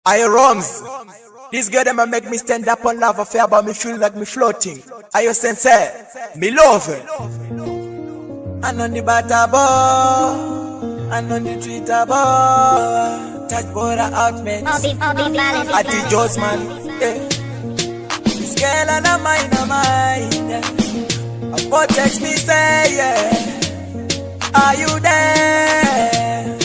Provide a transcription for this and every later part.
I Roms. This girl them make me stand up on love affair, but me feel like me floating. Are you Sensir? Me love it. Anondibata Bhoo, Anondibata Bhoo. Touch border out, man. I think Joe's man. This girl and a mind. A Vortex me say, yeah. Are you there?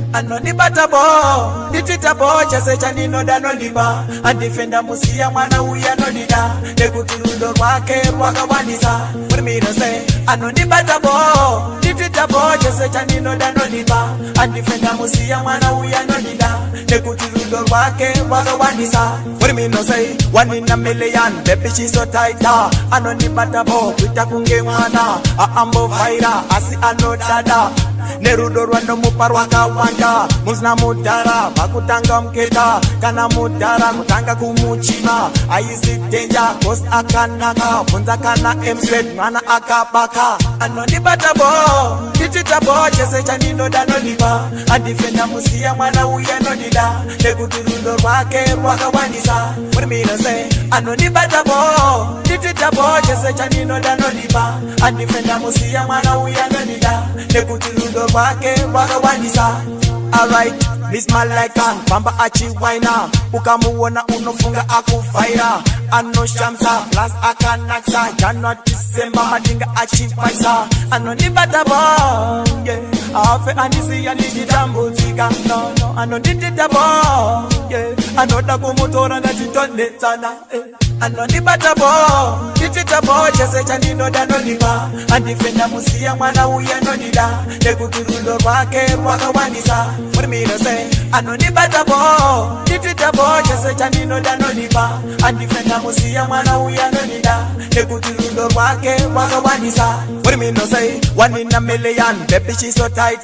Anondibata Bhoo, the Twitter boy just say chanino da no liba, and defender musia mwana uya no dida, de kutirundo wake waka wanisa. What me no say? Anondibata Bhoo, the Twitter boy just say chanino da no liba, and defender musia mwana uya no dida, de kutirundo wake waka wanisa. What me no say? 1 in a million, baby she's so tight. Anondibata Bhoo, Twitter kunge mwana, ambo vaira, asi anodada. Nerudo rwando muparwaka wanda muzna mudara bakutanga mketa kana mudara kutanga kumuchima aisi danger cause akanaka funza kana mslet mana akabaka. Anondibata Bhoo Twitter boy chese chanino dano liba andifenda musia mwana uya no dida nekutirundo rwake rwaka wanisa. What me no say? Anondibata Bhoo Twitter boy chese chanino dano liba andifenda musia mwana uya no dida nekutirundo wake waka wanisa. Alright, Miss Malaikan Pamba achi waina ukamuona unofunga akufaira ano shamsa plus akanaksa January December madinga achi paisa. Anondibata Bhoo yeah afe anisi ya nijitambu zika no Anondibata Bhoo yeah anoda kumutora na jitone sana Anondibata Bhoo Twitter boy chese chanino dano liba andifenda musia mwana uya no dida nekukirundo rwake rwaka wanisa. What me no say? Anondibata Bhoo Twitter boy chese chanino dano liba andifenda musia mwana uya no dida nekukirundo rwake rwaka wanisa. What me no say? 1 in a million, baby she's so tight.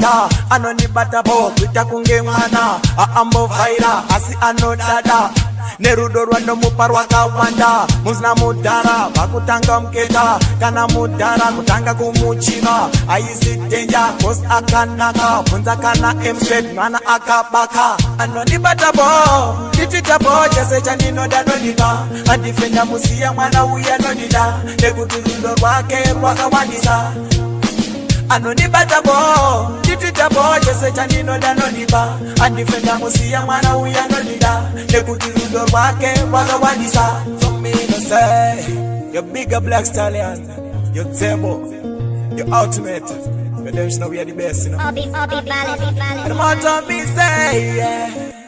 Anondibata Bhoo Twitter kunge mwana ambo vaira asi anodada. Nerudo rwando muparwaka wanda muzna mudara bakutanga mketa kana mudara kutanga kumuchima aisi danger cause akanaka funza kana mslet mana akabaka. Anondibata Bhoo Twitter boy chese chanino dano liba andifenda musia mwana uya no dida nekutirundo rwake rwaka wanisa. Anondibata Bhoo Twitter boy chese chanino dano liba andifenda musia mwana uya no dida nekutirundo rwake waka wanisa. So me no say you bigger black stallion, you table, you ultimate. But them know we are the best, you know. And the matter me say yeah